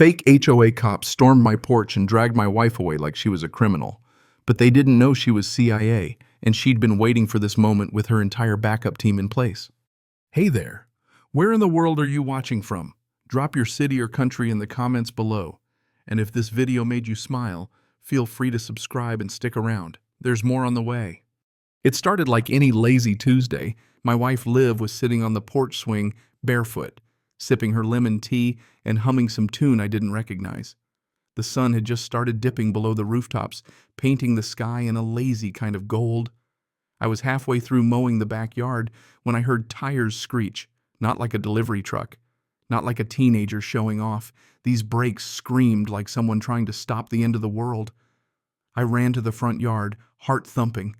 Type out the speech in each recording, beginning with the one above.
Fake HOA cops stormed my porch and dragged my wife away like she was a criminal. But they didn't know she was CIA, and she'd been waiting for this moment with her entire backup team in place. Hey there. Where in the world are you watching from? Drop your city or country in the comments below. And if this video made you smile, feel free to subscribe and stick around. There's more on the way. It started like any lazy Tuesday. My wife Liv was sitting on the porch swing, barefoot, sipping her lemon tea and humming some tune I didn't recognize. The sun had just started dipping below the rooftops, painting the sky in a lazy kind of gold. I was halfway through mowing the backyard when I heard tires screech, not like a delivery truck, not like a teenager showing off. These brakes screamed like someone trying to stop the end of the world. I ran to the front yard, heart thumping.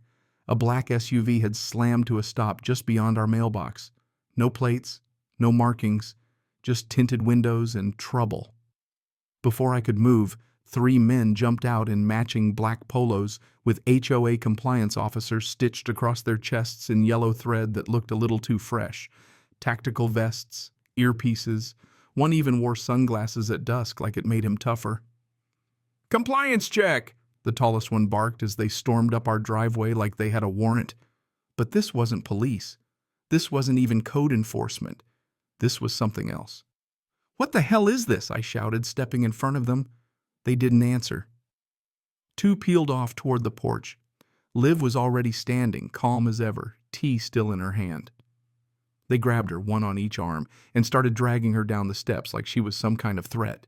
A black SUV had slammed to a stop just beyond our mailbox. No plates, no markings, just tinted windows and trouble. Before I could move, 3 men jumped out in matching black polos with HOA compliance officers stitched across their chests in yellow thread that looked a little too fresh. Tactical vests, earpieces. One even wore sunglasses at dusk like it made him tougher. "Compliance check!" the tallest one barked as they stormed up our driveway like they had a warrant. But this wasn't police. This wasn't even code enforcement. This was something else. "What the hell is this?" I shouted, stepping in front of them. They didn't answer. 2 peeled off toward the porch. Liv was already standing, calm as ever, tea still in her hand. They grabbed her, one on each arm, and started dragging her down the steps like she was some kind of threat.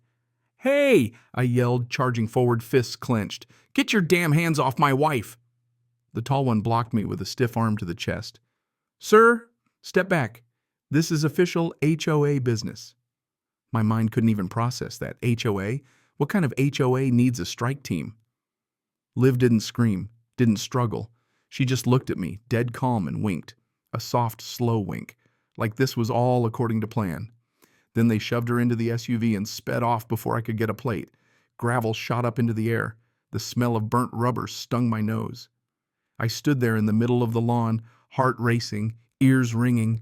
"Hey!" I yelled, charging forward, fists clenched. "Get your damn hands off my wife!" The tall one blocked me with a stiff arm to the chest. "Sir, step back. This is official HOA business." My mind couldn't even process that. HOA? What kind of HOA needs a strike team? Liv didn't scream, didn't struggle. She just looked at me, dead calm, and winked. A soft, slow wink, like this was all according to plan. Then they shoved her into the SUV and sped off before I could get a plate. Gravel shot up into the air. The smell of burnt rubber stung my nose. I stood there in the middle of the lawn, heart racing, ears ringing.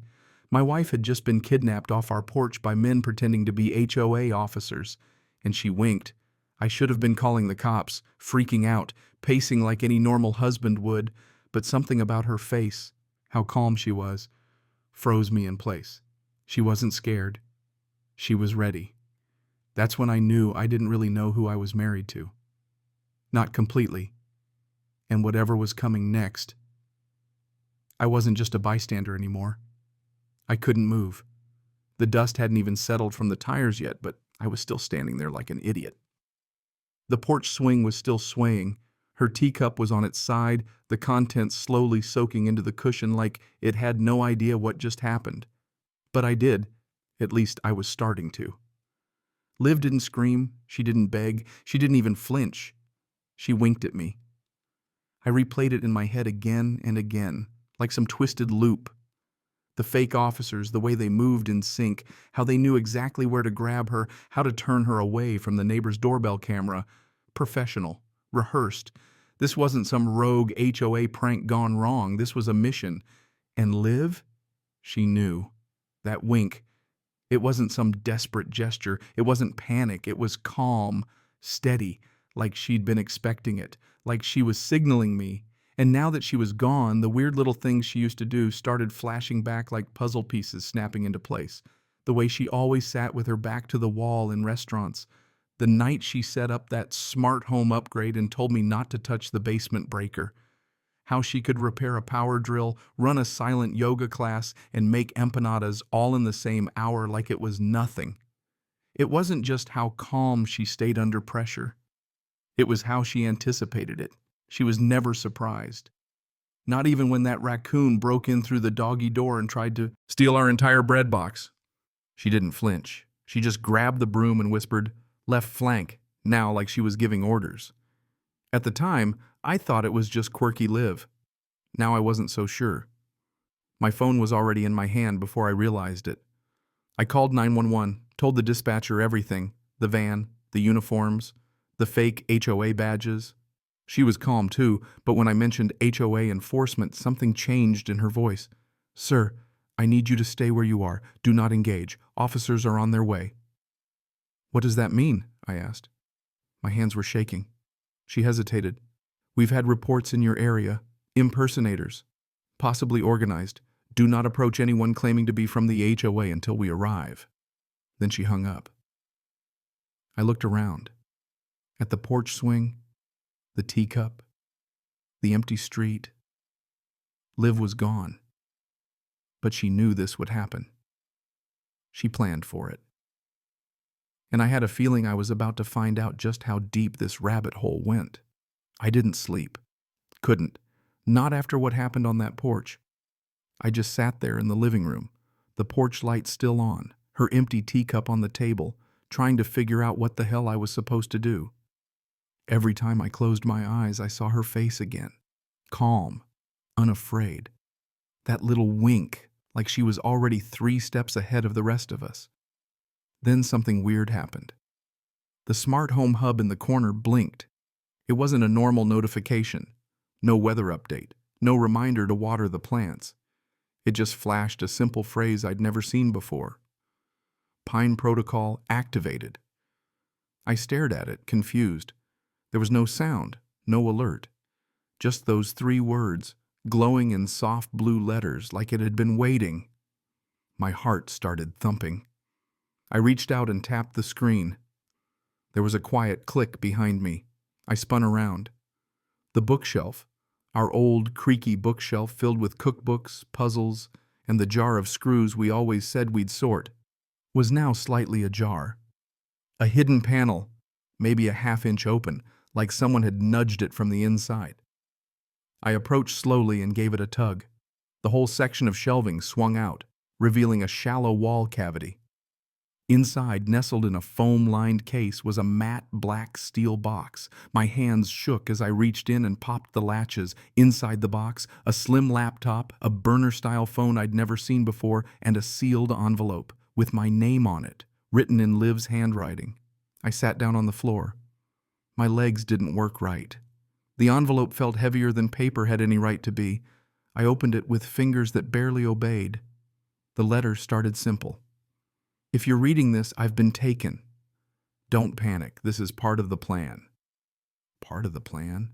My wife had just been kidnapped off our porch by men pretending to be HOA officers, and she winked. I should have been calling the cops, freaking out, pacing like any normal husband would, but something about her face, how calm she was, froze me in place. She wasn't scared. She was ready. That's when I knew I didn't really know who I was married to. Not completely. And whatever was coming next, I wasn't just a bystander anymore. I couldn't move. The dust hadn't even settled from the tires yet, but I was still standing there like an idiot. The porch swing was still swaying. Her teacup was on its side, the contents slowly soaking into the cushion like it had no idea what just happened. But I did. At least I was starting to. Liv didn't scream. She didn't beg. She didn't even flinch. She winked at me. I replayed it in my head again and again, like some twisted loop. The fake officers, the way they moved in sync, how they knew exactly where to grab her, how to turn her away from the neighbor's doorbell camera. Professional, rehearsed. This wasn't some rogue HOA prank gone wrong. This was a mission. And Liv? She knew. That wink. It wasn't some desperate gesture. It wasn't panic. It was calm, steady, like she'd been expecting it, like she was signaling me. And now that she was gone, the weird little things she used to do started flashing back like puzzle pieces snapping into place. The way she always sat with her back to the wall in restaurants. The night she set up that smart home upgrade and told me not to touch the basement breaker. How she could repair a power drill, run a silent yoga class, and make empanadas all in the same hour like it was nothing. It wasn't just how calm she stayed under pressure. It was how she anticipated it. She was never surprised. Not even when that raccoon broke in through the doggy door and tried to steal our entire bread box. She didn't flinch. She just grabbed the broom and whispered, "Left flank," now like she was giving orders. At the time, I thought it was just quirky Liv. Now I wasn't so sure. My phone was already in my hand before I realized it. I called 911, told the dispatcher everything, the van, the uniforms, the fake HOA badges. She was calm too, but when I mentioned HOA enforcement, something changed in her voice. "Sir, I need you to stay where you are. Do not engage. Officers are on their way." What does that mean? I asked. My hands were shaking. She hesitated. We've had reports in your area. Impersonators. Possibly organized. Do not approach anyone claiming to be from the HOA until we arrive. Then she hung up. I looked around. At the porch swing, the teacup, the empty street. Liv was gone. But she knew this would happen. She planned for it. And I had a feeling I was about to find out just how deep this rabbit hole went. I didn't sleep. Couldn't. Not after what happened on that porch. I just sat there in the living room, the porch light still on, her empty teacup on the table, trying to figure out what the hell I was supposed to do. Every time I closed my eyes, I saw her face again. Calm, unafraid. That little wink, like she was already 3 steps ahead of the rest of us. Then something weird happened. The smart home hub in the corner blinked. It wasn't a normal notification. No weather update. No reminder to water the plants. It just flashed a simple phrase I'd never seen before. Pine protocol activated. I stared at it, confused. There was no sound, no alert. Just those 3 words, glowing in soft blue letters like it had been waiting. My heart started thumping. I reached out and tapped the screen. There was a quiet click behind me. I spun around. The bookshelf, our old, creaky bookshelf filled with cookbooks, puzzles, and the jar of screws we always said we'd sort, was now slightly ajar. A hidden panel, maybe a half-inch open, like someone had nudged it from the inside. I approached slowly and gave it a tug. The whole section of shelving swung out, revealing a shallow wall cavity. Inside, nestled in a foam-lined case, was a matte black steel box. My hands shook as I reached in and popped the latches. Inside the box, a slim laptop, a burner-style phone I'd never seen before, and a sealed envelope with my name on it, written in Liv's handwriting. I sat down on the floor. My legs didn't work right. The envelope felt heavier than paper had any right to be. I opened it with fingers that barely obeyed. The letter started simple. If you're reading this, I've been taken. Don't panic. This is part of the plan. Part of the plan?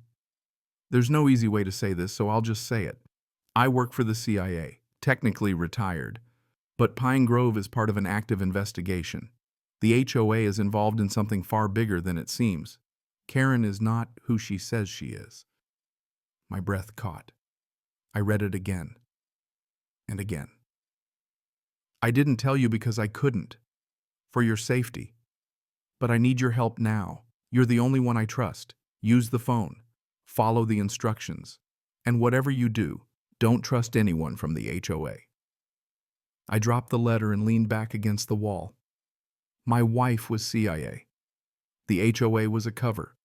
There's no easy way to say this, so I'll just say it. I work for the CIA, technically retired, but Pine Grove is part of an active investigation. The HOA is involved in something far bigger than it seems. Karen is not who she says she is. My breath caught. I read it again. And again. I didn't tell you because I couldn't. For your safety. But I need your help now. You're the only one I trust. Use the phone. Follow the instructions. And whatever you do, don't trust anyone from the HOA. I dropped the letter and leaned back against the wall. My wife was CIA. The HOA was a cover.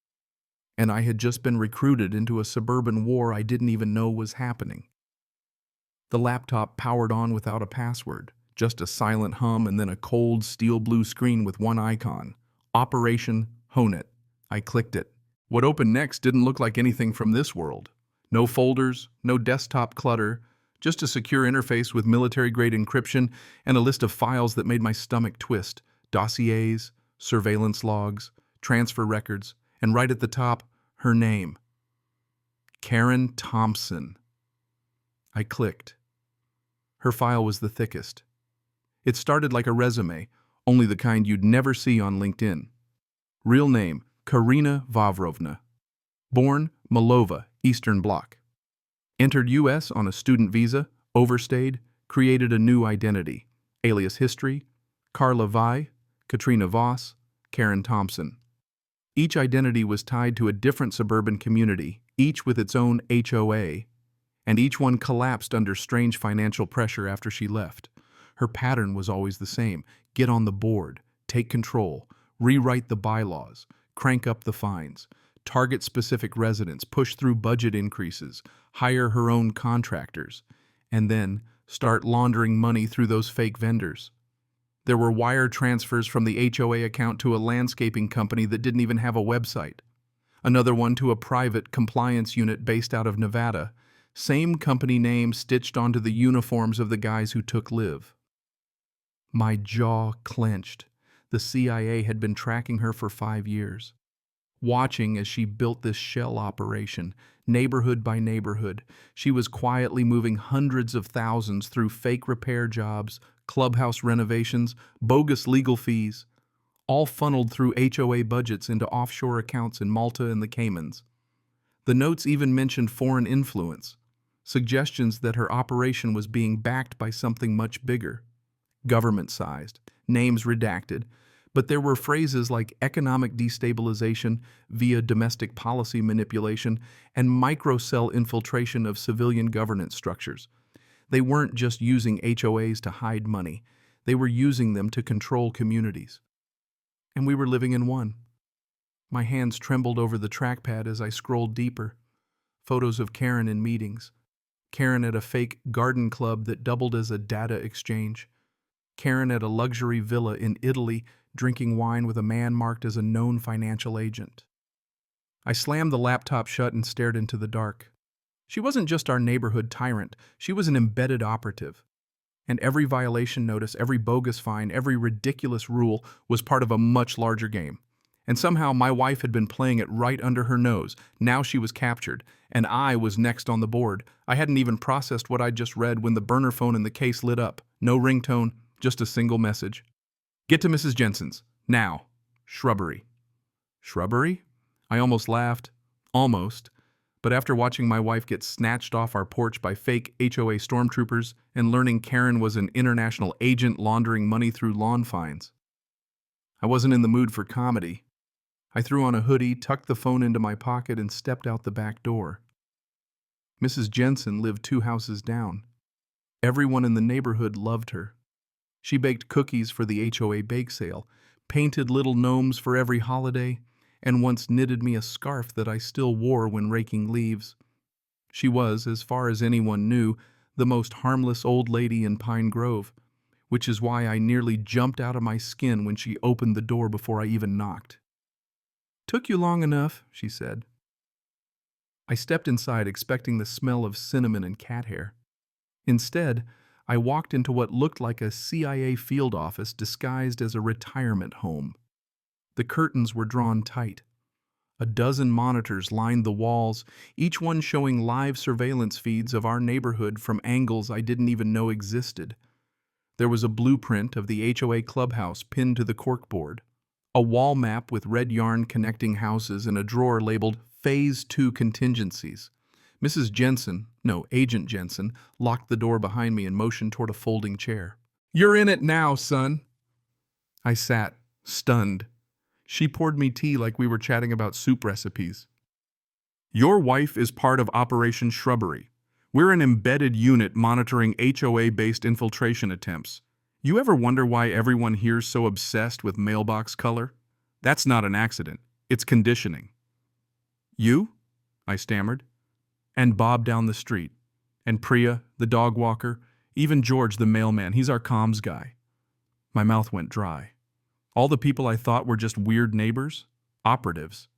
And I had just been recruited into a suburban war I didn't even know was happening. The laptop powered on without a password. Just a silent hum and then a cold steel blue screen with one icon. Operation Hone It. I clicked it. What opened next didn't look like anything from this world. No folders, no desktop clutter, just a secure interface with military-grade encryption and a list of files that made my stomach twist. Dossiers, surveillance logs, transfer records, and right at the top, her name. Karen Thompson. I clicked. Her file was the thickest. It started like a resume, only the kind you'd never see on LinkedIn. Real name, Karina Vavrovna. Born, Malova, Eastern Bloc. Entered U.S. on a student visa, overstayed, created a new identity. Alias history, Carla Vi, Katrina Voss, Karen Thompson. Each identity was tied to a different suburban community, each with its own HOA, and each one collapsed under strange financial pressure after she left. Her pattern was always the same: get on the board, take control, rewrite the bylaws, crank up the fines, target specific residents, push through budget increases, hire her own contractors, and then start laundering money through those fake vendors. There were wire transfers from the HOA account to a landscaping company that didn't even have a website. Another one to a private compliance unit based out of Nevada. Same company name stitched onto the uniforms of the guys who took Liv. My jaw clenched. The CIA had been tracking her for 5 years, watching as she built this shell operation, neighborhood by neighborhood. She was quietly moving hundreds of thousands through fake repair jobs, clubhouse renovations, bogus legal fees, all funneled through HOA budgets into offshore accounts in Malta and the Caymans. The notes even mentioned foreign influence, suggestions that her operation was being backed by something much bigger, government-sized, names redacted, but there were phrases like economic destabilization via domestic policy manipulation and microcell infiltration of civilian governance structures. They weren't just using HOAs to hide money, they were using them to control communities. And we were living in one. My hands trembled over the trackpad as I scrolled deeper. Photos of Karen in meetings. Karen at a fake garden club that doubled as a data exchange. Karen at a luxury villa in Italy drinking wine with a man marked as a known financial agent. I slammed the laptop shut and stared into the dark. She wasn't just our neighborhood tyrant, she was an embedded operative. And every violation notice, every bogus fine, every ridiculous rule was part of a much larger game. And somehow my wife had been playing it right under her nose. Now she was captured, and I was next on the board. I hadn't even processed what I'd just read when the burner phone in the case lit up. No ringtone, just a single message. Get to Mrs. Jensen's. Now. Shrubbery. Shrubbery? I almost laughed. Almost. But after watching my wife get snatched off our porch by fake HOA stormtroopers and learning Karen was an international agent laundering money through lawn fines, I wasn't in the mood for comedy. I threw on a hoodie, tucked the phone into my pocket, and stepped out the back door. Mrs. Jensen lived 2 houses down. Everyone in the neighborhood loved her. She baked cookies for the HOA bake sale, painted little gnomes for every holiday, and once knitted me a scarf that I still wore when raking leaves. She was, as far as anyone knew, the most harmless old lady in Pine Grove, which is why I nearly jumped out of my skin when she opened the door before I even knocked. "Took you long enough," she said. I stepped inside expecting the smell of cinnamon and cat hair. Instead, I walked into what looked like a CIA field office disguised as a retirement home. The curtains were drawn tight. A dozen monitors lined the walls, each one showing live surveillance feeds of our neighborhood from angles I didn't even know existed. There was a blueprint of the HOA clubhouse pinned to the corkboard, a wall map with red yarn connecting houses, and a drawer labeled Phase 2 Contingencies. Agent Jensen, locked the door behind me and motioned toward a folding chair. "You're in it now, son." I sat, stunned. She poured me tea like we were chatting about soup recipes. "Your wife is part of Operation Shrubbery. We're an embedded unit monitoring HOA-based infiltration attempts. You ever wonder why everyone here's so obsessed with mailbox color? That's not an accident. It's conditioning." "You?" I stammered. "And Bob down the street. And Priya, the dog walker. Even George, the mailman. He's our comms guy." My mouth went dry. All the people I thought were just weird neighbors? Operatives.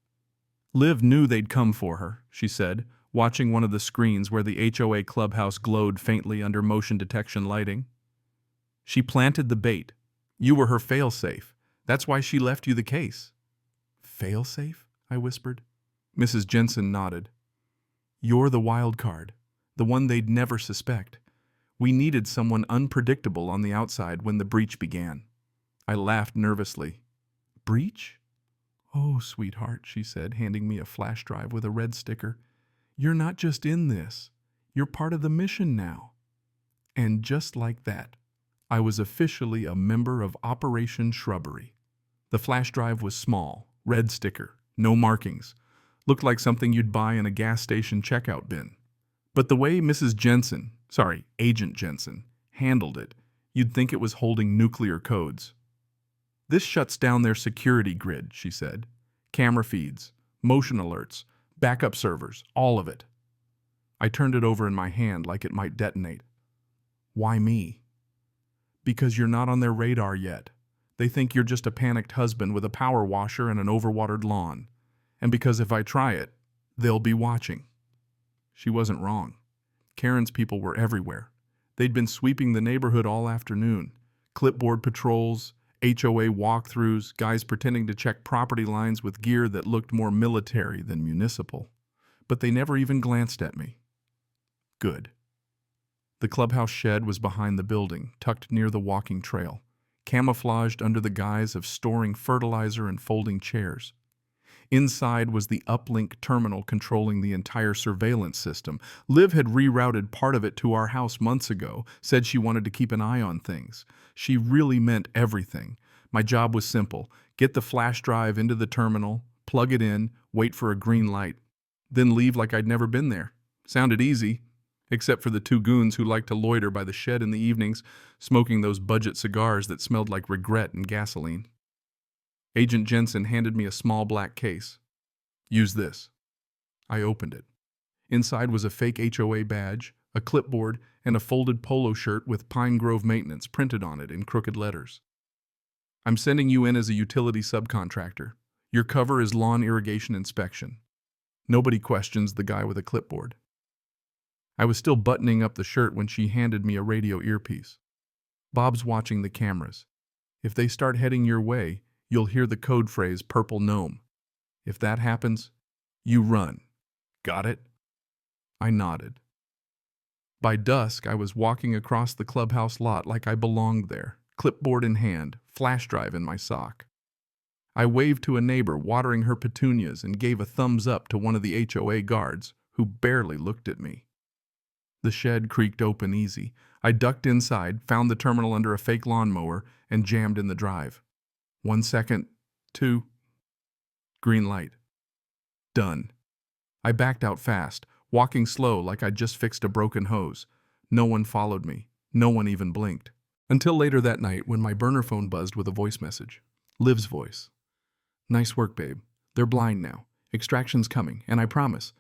"Liv knew they'd come for her," she said, watching one of the screens where the HOA clubhouse glowed faintly under motion detection lighting. "She planted the bait. You were her fail-safe. That's why she left you the case." "Fail-safe?" I whispered. Mrs. Jensen nodded. "You're the wild card, the one they'd never suspect. We needed someone unpredictable on the outside when the breach began." I laughed nervously. "Breach?" "Oh, sweetheart," she said, handing me a flash drive with a red sticker. "You're not just in this. You're part of the mission now." And just like that, I was officially a member of Operation Shrubbery. The flash drive was small, red sticker, no markings. Looked like something you'd buy in a gas station checkout bin. But the way Agent Jensen, handled it, you'd think it was holding nuclear codes. "This shuts down their security grid," she said. "Camera feeds, motion alerts, backup servers, all of it." I turned it over in my hand like it might detonate. "Why me?" "Because you're not on their radar yet. They think you're just a panicked husband with a power washer and an overwatered lawn. And because if I try it, they'll be watching." She wasn't wrong. Karen's people were everywhere. They'd been sweeping the neighborhood all afternoon. Clipboard patrols, HOA walkthroughs, guys pretending to check property lines with gear that looked more military than municipal. But they never even glanced at me. Good. The clubhouse shed was behind the building, tucked near the walking trail, camouflaged under the guise of storing fertilizer and folding chairs. Inside was the uplink terminal controlling the entire surveillance system. Liv had rerouted part of it to our house months ago, said she wanted to keep an eye on things. She really meant everything. My job was simple: get the flash drive into the terminal, plug it in, wait for a green light, then leave like I'd never been there. Sounded easy, except for the two goons who liked to loiter by the shed in the evenings, smoking those budget cigars that smelled like regret and gasoline. Agent Jensen handed me a small black case. Use this. I opened it. Inside was a fake HOA badge, a clipboard, and a folded polo shirt with Pine Grove Maintenance printed on it in crooked letters. I'm sending you in as a utility subcontractor. Your cover is lawn irrigation inspection. Nobody questions the guy with a clipboard. I was still buttoning up the shirt when she handed me a radio earpiece. Bob's watching the cameras. If they start heading your way, you'll hear the code phrase "purple gnome." If that happens, you run. Got it? I nodded. By dusk, I was walking across the clubhouse lot like I belonged there, clipboard in hand, flash drive in my sock. I waved to a neighbor watering her petunias and gave a thumbs up to one of the HOA guards, who barely looked at me. The shed creaked open easy. I ducked inside, found the terminal under a fake lawnmower, and jammed in the drive. 1 second, 2. Green light. Done. I backed out fast, walking slow like I'd just fixed a broken hose. No one followed me. No one even blinked. Until later that night when my burner phone buzzed with a voice message. Liv's voice. Nice work, babe. They're blind now. Extraction's coming, and I promise,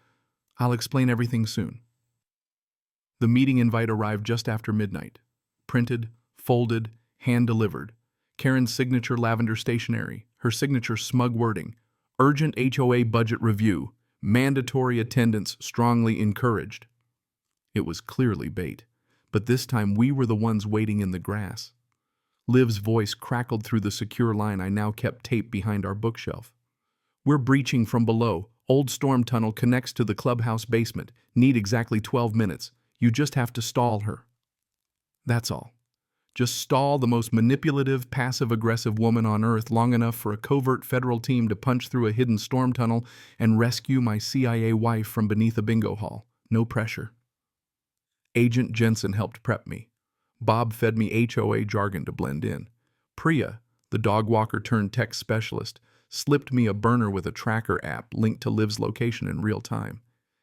I'll explain everything soon. The meeting invite arrived just after midnight. Printed, folded, hand-delivered. Karen's signature lavender stationery, her signature smug wording, urgent HOA budget review, mandatory attendance strongly encouraged. It was clearly bait, but this time we were the ones waiting in the grass. Liv's voice crackled through the secure line I now kept taped behind our bookshelf. We're breaching from below. Old storm tunnel connects to the clubhouse basement. Need exactly 12 minutes. You just have to stall her. That's all. Just stall the most manipulative, passive-aggressive woman on Earth long enough for a covert federal team to punch through a hidden storm tunnel and rescue my CIA wife from beneath a bingo hall. No pressure. Agent Jensen helped prep me. Bob fed me HOA jargon to blend in. Priya, the dog walker turned tech specialist, slipped me a burner with a tracker app linked to Liv's location in real time.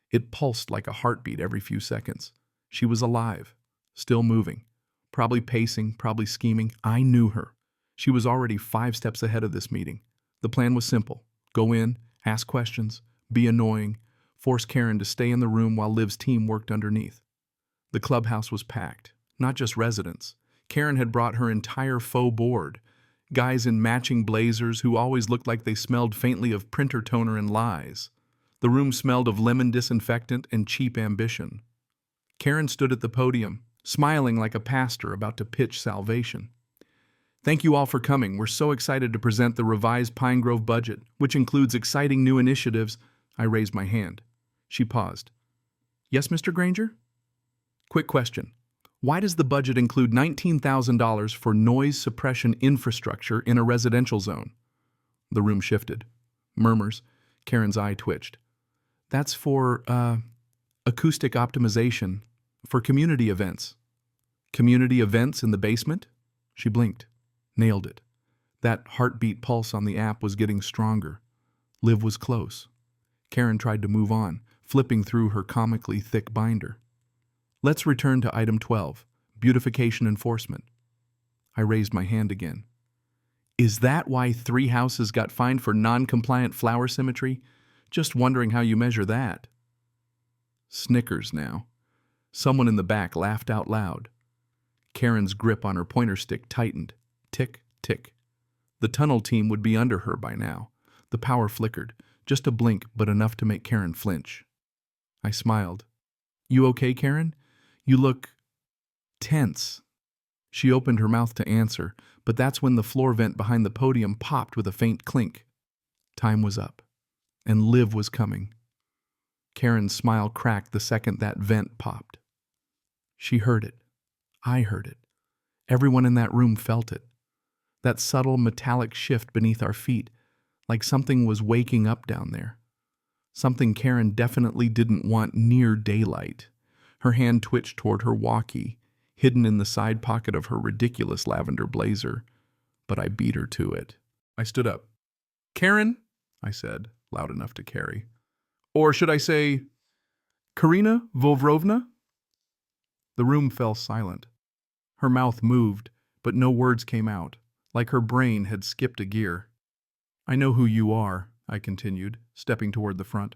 It pulsed like a heartbeat every few seconds. She was alive, still moving. Probably pacing, probably scheming. I knew her. She was already 5 steps ahead of this meeting. The plan was simple. Go in, ask questions, be annoying, force Karen to stay in the room while Liv's team worked underneath. The clubhouse was packed, not just residents. Karen had brought her entire faux board. Guys in matching blazers who always looked like they smelled faintly of printer toner and lies. The room smelled of lemon disinfectant and cheap ambition. Karen stood at the podium, smiling like a pastor about to pitch salvation. Thank you all for coming. We're so excited to present the revised Pine Grove budget, which includes exciting new initiatives. I raised my hand. She paused. Yes, Mr. Granger? Quick question. Why does the budget include $19,000 for noise suppression infrastructure in a residential zone? The room shifted. Murmurs. Karen's eye twitched. That's for, acoustic optimization. For community events. Community events in the basement? She blinked. Nailed it. That heartbeat pulse on the app was getting stronger. Liv was close. Karen tried to move on, flipping through her comically thick binder. Let's return to item 12, beautification enforcement. I raised my hand again. Is that why 3 houses got fined for non-compliant flower symmetry? Just wondering how you measure that. Snickers now. Someone in the back laughed out loud. Karen's grip on her pointer stick tightened. Tick, tick. The tunnel team would be under her by now. The power flickered. Just a blink, but enough to make Karen flinch. I smiled. You okay, Karen? You look tense. She opened her mouth to answer, but that's when the floor vent behind the podium popped with a faint clink. Time was up, and Liv was coming. Karen's smile cracked the second that vent popped. She heard it. I heard it. Everyone in that room felt it. That subtle metallic shift beneath our feet, like something was waking up down there. Something Karen definitely didn't want near daylight. Her hand twitched toward her walkie, hidden in the side pocket of her ridiculous lavender blazer, but I beat her to it. I stood up. "Karen," I said, loud enough to carry. "Or should I say, Karina Vovrovna?" The room fell silent. Her mouth moved, but no words came out, like her brain had skipped a gear. "I know who you are," I continued, stepping toward the front.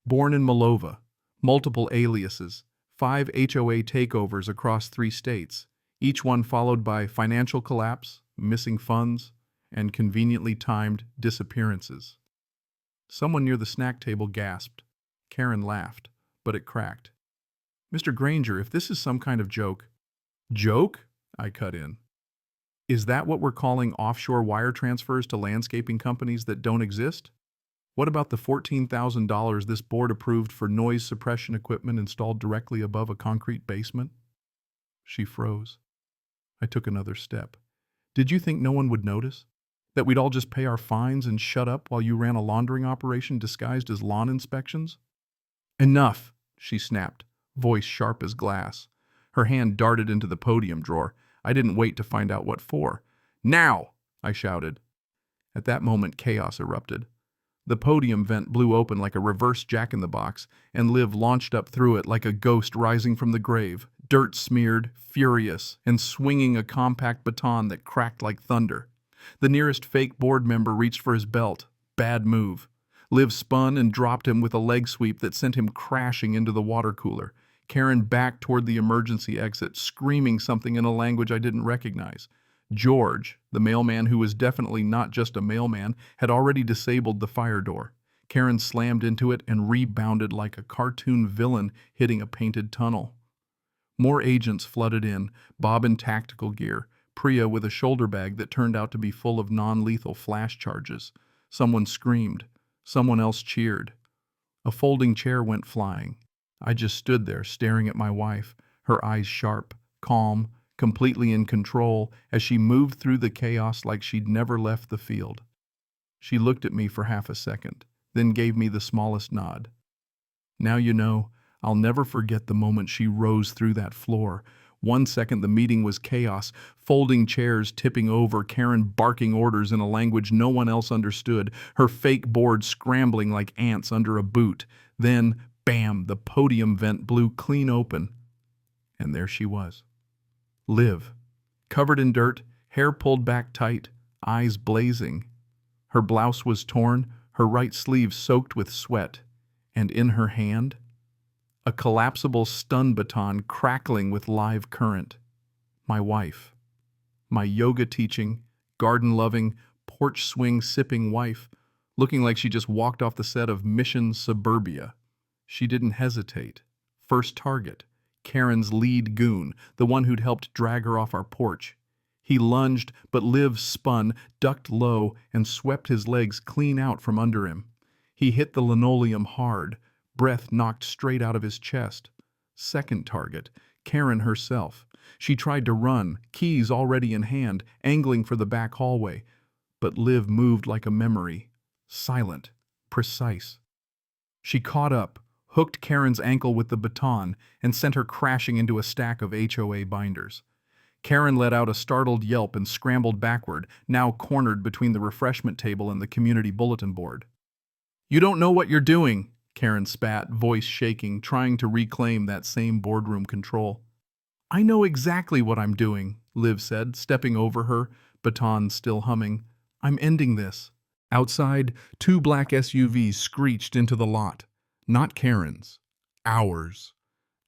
"Born in Malova, multiple aliases, 5 HOA takeovers across 3 states, each one followed by financial collapse, missing funds, and conveniently timed disappearances." Someone near the snack table gasped. Karen laughed, but it cracked. "Mr. Granger, if this is some kind of joke—" "Joke?" I cut in. "Is that what we're calling offshore wire transfers to landscaping companies that don't exist? What about the $14,000 this board approved for noise suppression equipment installed directly above a concrete basement?" She froze. I took another step. "Did you think no one would notice? That we'd all just pay our fines and shut up while you ran a laundering operation disguised as lawn inspections?" "Enough," she snapped, voice sharp as glass. Her hand darted into the podium drawer. I didn't wait to find out what for. "Now!" I shouted. At that moment, chaos erupted. The podium vent blew open like a reverse jack-in-the-box, and Liv launched up through it like a ghost rising from the grave, dirt-smeared, furious, and swinging a compact baton that cracked like thunder. The nearest fake board member reached for his belt. Bad move. Liv spun and dropped him with a leg sweep that sent him crashing into the water cooler. Karen backed toward the emergency exit, screaming something in a language I didn't recognize. George, the mailman who was definitely not just a mailman, had already disabled the fire door. Karen slammed into it and rebounded like a cartoon villain hitting a painted tunnel. More agents flooded in, Bob in tactical gear, Priya with a shoulder bag that turned out to be full of non-lethal flash charges. Someone screamed. Someone else cheered. A folding chair went flying. I just stood there staring at my wife, her eyes sharp, calm, completely in control as she moved through the chaos like she'd never left the field. She looked at me for half a second, then gave me the smallest nod. Now you know, I'll never forget the moment she rose through that floor. 1 second the meeting was chaos, folding chairs tipping over, Karen barking orders in a language no one else understood, her fake board scrambling like ants under a boot. Then, bam, the podium vent blew clean open. And there she was. Liv, covered in dirt, hair pulled back tight, eyes blazing. Her blouse was torn, her right sleeve soaked with sweat, and in her hand, a collapsible stun baton crackling with live current. My wife. My yoga-teaching, garden-loving, porch-swing-sipping wife, looking like she just walked off the set of Mission Suburbia. She didn't hesitate. First target. Karen's lead goon, the one who'd helped drag her off our porch. He lunged, but Liv spun, ducked low, and swept his legs clean out from under him. He hit the linoleum hard, breath knocked straight out of his chest. Second target, Karen herself. She tried to run, keys already in hand, angling for the back hallway. But Liv moved like a memory, silent, precise. She caught up, hooked Karen's ankle with the baton, and sent her crashing into a stack of HOA binders. Karen let out a startled yelp and scrambled backward, now cornered between the refreshment table and the community bulletin board. "You don't know what you're doing," Karen spat, voice shaking, trying to reclaim that same boardroom control. "I know exactly what I'm doing," Liv said, stepping over her, baton still humming. "I'm ending this." Outside, 2 black SUVs screeched into the lot. Not Karen's. Ours.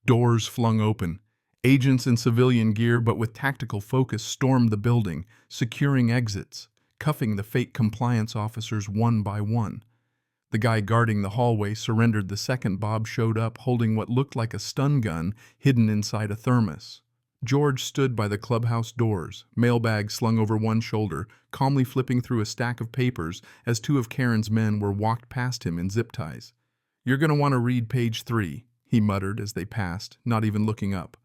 Doors flung open. Agents in civilian gear but with tactical focus stormed the building, securing exits, cuffing the fake compliance officers one by one. The guy guarding the hallway surrendered the second Bob showed up holding what looked like a stun gun hidden inside a thermos. George stood by the clubhouse doors, mailbag slung over one shoulder, calmly flipping through a stack of papers as two of Karen's men were walked past him in zip ties. "You're going to want to read page 3, he muttered as they passed, not even looking up.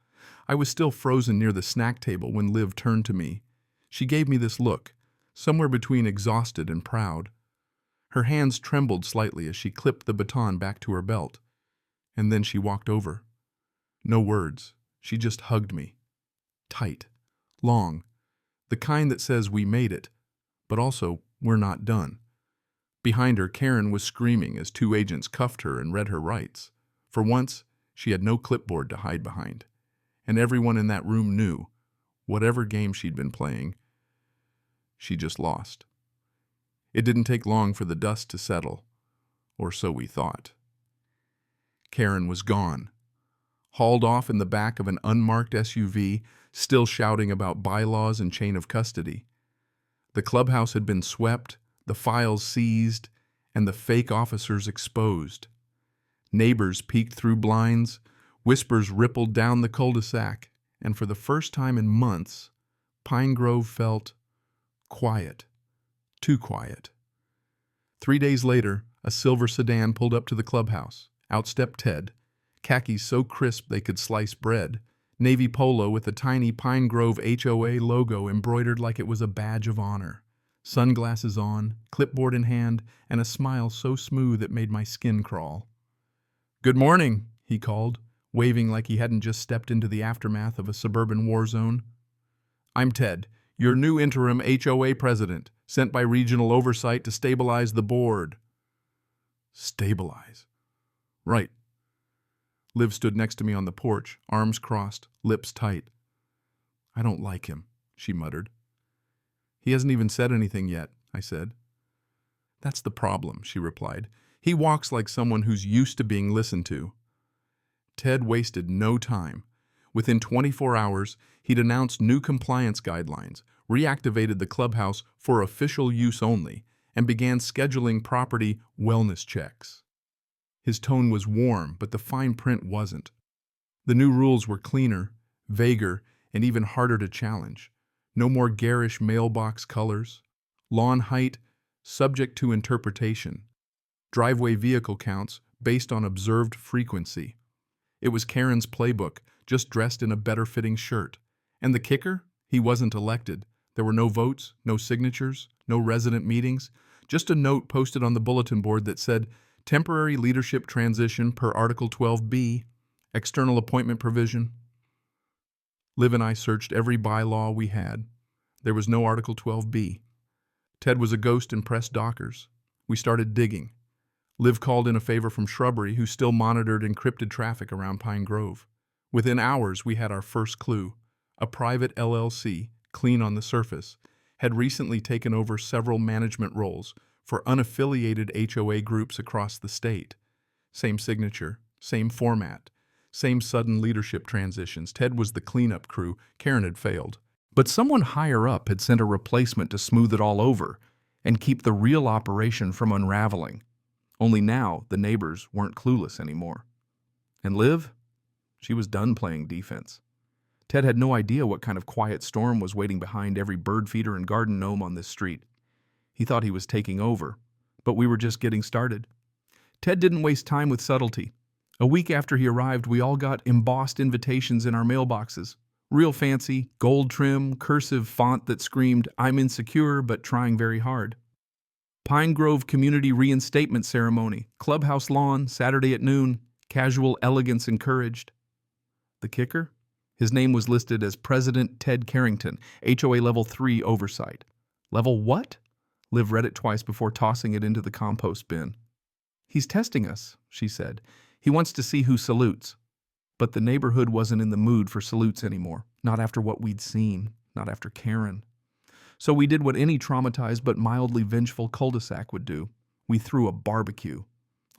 I was still frozen near the snack table when Liv turned to me. She gave me this look, somewhere between exhausted and proud. Her hands trembled slightly as she clipped the baton back to her belt. And then she walked over. No words. She just hugged me. Tight. Long. The kind that says we made it, but also we're not done. Behind her, Karen was screaming as two agents cuffed her and read her rights. For once, she had no clipboard to hide behind. And everyone in that room knew, whatever game she'd been playing, she just lost. It didn't take long for the dust to settle, or so we thought. Karen was gone, hauled off in the back of an unmarked SUV, still shouting about bylaws and chain of custody. The clubhouse had been swept, the files seized, and the fake officers exposed. Neighbors peeked through blinds, whispers rippled down the cul-de-sac, and for the first time in months, Pine Grove felt quiet. Too quiet. 3 days later, a silver sedan pulled up to the clubhouse. Out stepped Ted, khakis so crisp they could slice bread, navy polo with a tiny Pine Grove HOA logo embroidered like it was a badge of honor, sunglasses on, clipboard in hand, and a smile so smooth it made my skin crawl. "Good morning," he called, waving like he hadn't just stepped into the aftermath of a suburban war zone. "I'm Ted, your new interim HOA president, sent by regional oversight to stabilize the board." Stabilize. Right. Liv stood next to me on the porch, arms crossed, lips tight. "I don't like him," she muttered. "He hasn't even said anything yet," I said. "That's the problem," she replied. "He walks like someone who's used to being listened to." Ted wasted no time. Within 24 hours, he'd announced new compliance guidelines, reactivated the clubhouse for official use only, and began scheduling property wellness checks. His tone was warm, but the fine print wasn't. The new rules were cleaner, vaguer, and even harder to challenge. No more garish mailbox colors. Lawn height, subject to interpretation. Driveway vehicle counts, based on observed frequency. It was Karen's playbook, just dressed in a better-fitting shirt. And the kicker? He wasn't elected. There were no votes, no signatures, no resident meetings, just a note posted on the bulletin board that said, "Temporary leadership transition per Article 12B, external appointment provision." Liv and I searched every bylaw we had. There was no Article 12B. Ted was a ghost in pressed dockers. We started digging. Liv called in a favor from Shrubbery, who still monitored encrypted traffic around Pine Grove. Within hours, we had our first clue. A private LLC, clean on the surface, had recently taken over several management roles for unaffiliated HOA groups across the state. Same signature, same format, same sudden leadership transitions. Ted was the cleanup crew. Karen had failed. But someone higher up had sent a replacement to smooth it all over and keep the real operation from unraveling. Only now, the neighbors weren't clueless anymore. And Liv? She was done playing defense. Ted had no idea what kind of quiet storm was waiting behind every bird feeder and garden gnome on this street. He thought he was taking over, but we were just getting started. Ted didn't waste time with subtlety. A week after he arrived, we all got embossed invitations in our mailboxes. Real fancy, gold trim, cursive font that screamed, "I'm insecure, but trying very hard." Pine Grove Community Reinstatement Ceremony, clubhouse lawn, Saturday at noon, casual elegance encouraged. The kicker? His name was listed as President Ted Carrington, HOA Level 3 oversight. Level what? Liv read it twice before tossing it into the compost bin. "He's testing us," she said. "He wants to see who salutes." But the neighborhood wasn't in the mood for salutes anymore. Not after what we'd seen. Not after Karen. So we did what any traumatized but mildly vengeful cul-de-sac would do. We threw a barbecue.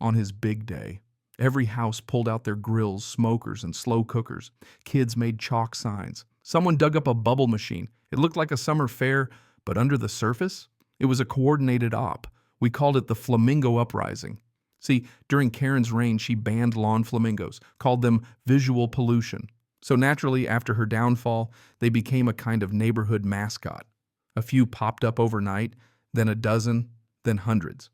On his big day. Every house pulled out their grills, smokers, and slow cookers. Kids made chalk signs. Someone dug up a bubble machine. It looked like a summer fair, but under the surface, it was a coordinated op. We called it the flamingo uprising. See, during Karen's reign, she banned lawn flamingos, called them visual pollution. So naturally, after her downfall, they became a kind of neighborhood mascot. A few popped up overnight, then a dozen, then hundreds.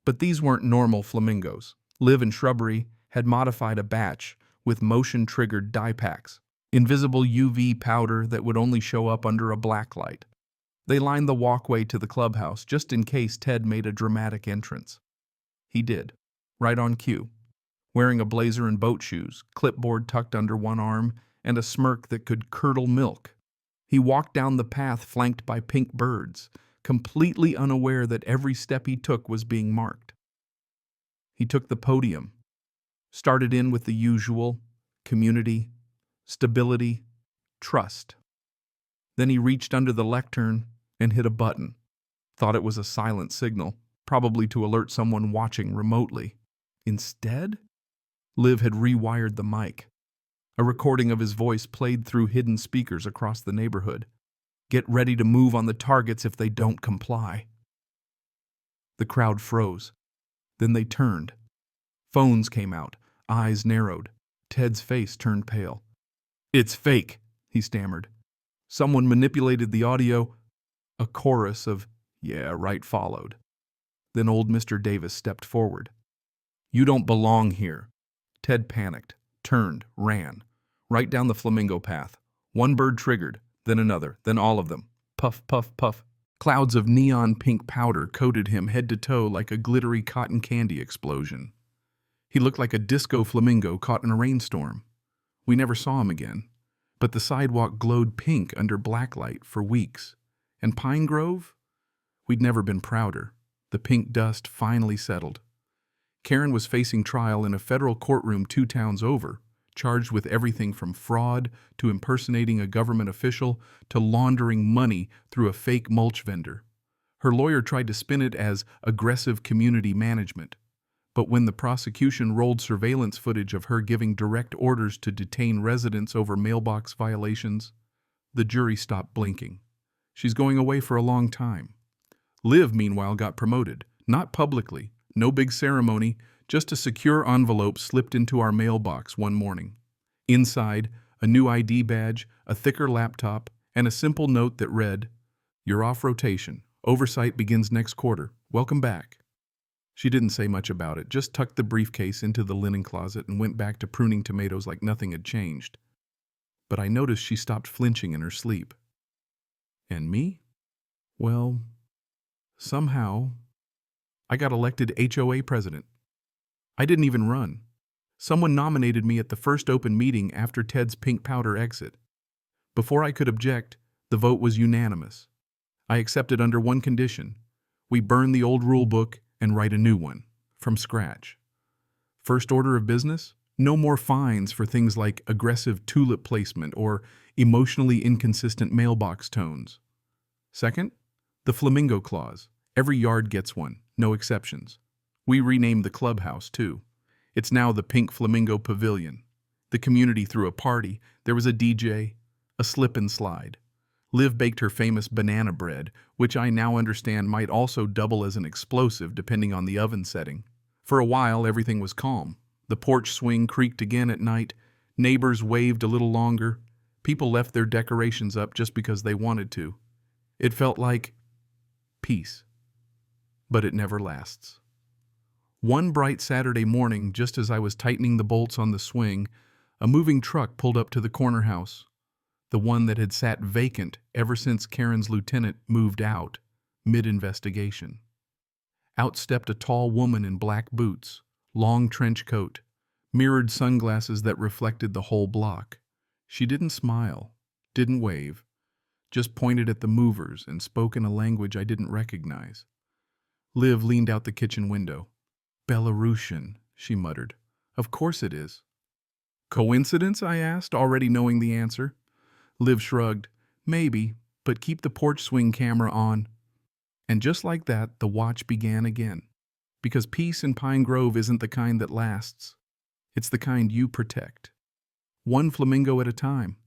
But these weren't normal flamingos. Liv and Shrubbery had modified a batch with motion-triggered dye packs, invisible UV powder that would only show up under a black light. They lined the walkway to the clubhouse just in case Ted made a dramatic entrance. He did, right on cue, wearing a blazer and boat shoes, clipboard tucked under one arm, and a smirk that could curdle milk. He walked down the path flanked by pink birds, completely unaware that every step he took was being marked. He took the podium, started in with the usual community, stability, trust. Then he reached under the lectern and hit a button. Thought it was a silent signal, probably to alert someone watching remotely. Instead, Liv had rewired the mic. A recording of his voice played through hidden speakers across the neighborhood. Get ready to move on the targets if they don't comply. The crowd froze. Then they turned. Phones came out, eyes narrowed. Ted's face turned pale. "It's fake," he stammered. Someone manipulated the audio. A chorus of "yeah, right" followed. Then old Mr. Davis stepped forward. "You don't belong here." Ted panicked, turned, ran. Right down the flamingo path. One bird triggered, then another, then all of them. Puff, puff, puff. Clouds of neon pink powder coated him head to toe like a glittery cotton candy explosion. He looked like a disco flamingo caught in a rainstorm. We never saw him again, but the sidewalk glowed pink under blacklight for weeks. And Pine Grove? We'd never been prouder. The pink dust finally settled. Karen was facing trial in a federal courtroom 2 towns over, charged with everything from fraud to impersonating a government official to laundering money through a fake mulch vendor. Her lawyer tried to spin it as aggressive community management, but when the prosecution rolled surveillance footage of her giving direct orders to detain residents over mailbox violations, the jury stopped blinking. She's going away for a long time. Liv, meanwhile, got promoted, not publicly, no big ceremony, just a secure envelope slipped into our mailbox one morning. Inside, a new ID badge, a thicker laptop, and a simple note that read, "You're off rotation. Oversight begins next quarter. Welcome back." She didn't say much about it, just tucked the briefcase into the linen closet and went back to pruning tomatoes like nothing had changed. But I noticed she stopped flinching in her sleep. And me? Well, somehow, I got elected HOA president. I didn't even run. Someone nominated me at the first open meeting after Ted's pink powder exit. Before I could object, the vote was unanimous. I accepted under one condition. We burn the old rule book and write a new one, from scratch. First order of business? No more fines for things like aggressive tulip placement or emotionally inconsistent mailbox tones. Second, the flamingo clause. Every yard gets one, no exceptions. We renamed the clubhouse, too. It's now the Pink Flamingo Pavilion. The community threw a party. There was a DJ, a slip and slide. Liv baked her famous banana bread, which I now understand might also double as an explosive depending on the oven setting. For a while, everything was calm. The porch swing creaked again at night. Neighbors waved a little longer. People left their decorations up just because they wanted to. It felt like peace. But it never lasts. One bright Saturday morning, just as I was tightening the bolts on the swing, a moving truck pulled up to the corner house, the one that had sat vacant ever since Karen's lieutenant moved out, mid-investigation. Out stepped a tall woman in black boots, long trench coat, mirrored sunglasses that reflected the whole block. She didn't smile, didn't wave, just pointed at the movers and spoke in a language I didn't recognize. Liv leaned out the kitchen window. "Belarusian," she muttered. "Of course it is." "Coincidence?" I asked, already knowing the answer. Liv shrugged. "Maybe, but keep the porch swing camera on." And just like that, the watch began again. Because peace in Pine Grove isn't the kind that lasts. It's the kind you protect. One flamingo at a time.